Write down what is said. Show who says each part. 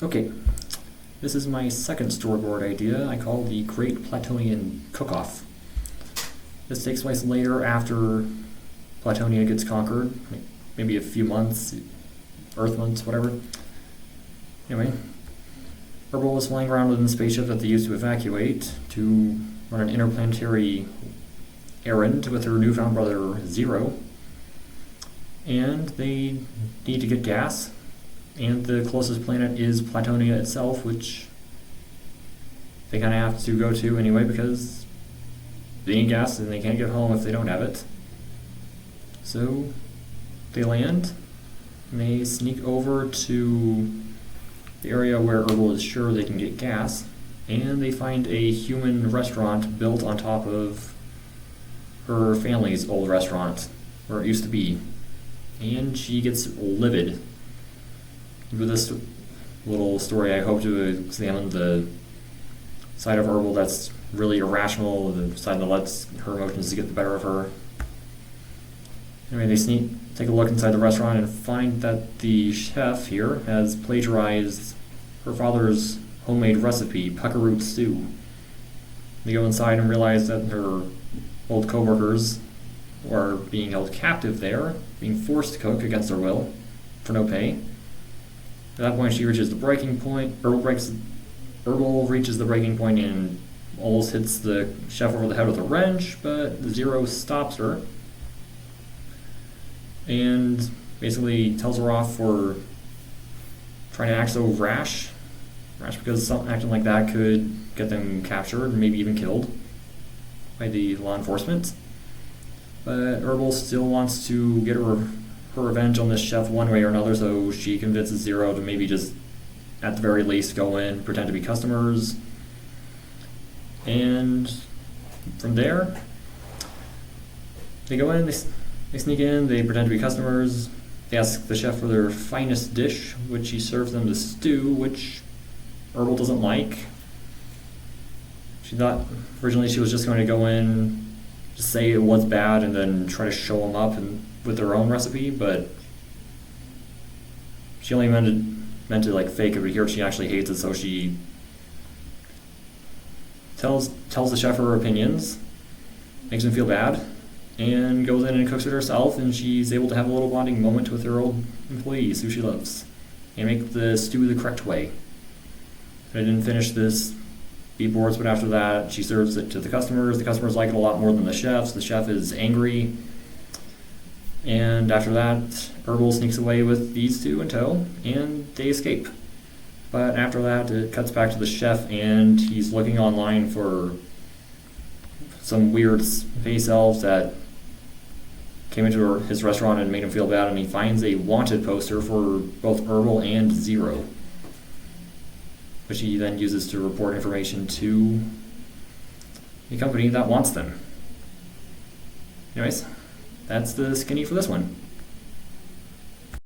Speaker 1: Okay, this is my second storyboard idea I call the Great Plateaunian Cook-Off. This takes place later after Plateaunia gets conquered, maybe a few months, Earth months, whatever. Anyway, Herbal is flying around in the spaceship that they used to evacuate to run an interplanetary errand with her newfound brother Zero. And they need to get gas, and the closest planet is Plateaunia itself, which they kind of have to go to anyway because they need gas and they can't get home if they don't have it. So they land and they sneak over to the area where Herbal is sure they can get gas, and they find a human restaurant built on top of her family's old restaurant where it used to be. And she gets livid. With this little story, I hope to examine the side of Herbal that's really irrational, the side that lets her emotions get the better of her. Anyway, they take a look inside the restaurant and find that the chef here has plagiarized her father's homemade recipe, puckerroot stew. They go inside and realize that her old co-workers are being held captive there, being forced to cook against their will for no pay. At that point, she reaches the breaking point. Herbal reaches the breaking point and almost hits the chef over the head with a wrench, but Zero stops her and basically tells her off for trying to act so rash because acting like that could get them captured and maybe even killed by the law enforcement. But Herbal still wants to get her revenge on this chef one way or another, so she convinces Zero to maybe just, at the very least, go in, pretend to be customers. And from there, they go in, they sneak in, they pretend to be customers. They ask the chef for their finest dish, which he serves them the stew, which Herbal doesn't like. She thought originally she was just going to go in, just say it was bad, and then try to show them up with their own recipe, but she only meant to like fake it, but here she actually hates it, so she tells the chef her opinions, makes him feel bad, and goes in and cooks it herself, and she's able to have a little bonding moment with her old employees who she loves, and make the stew the correct way. I didn't finish this beat boards, but after that she serves it to the customers. The customers like it a lot more than the chefs. The chef is angry, and after that Herbal sneaks away with these two in tow and they escape. But after that it cuts back to the chef, and he's looking online for some weird space elves that came into his restaurant and made him feel bad, and he finds a wanted poster for both Herbal and Zero, which he then uses to report information to a company that wants them. Anyways, that's the skinny for this one.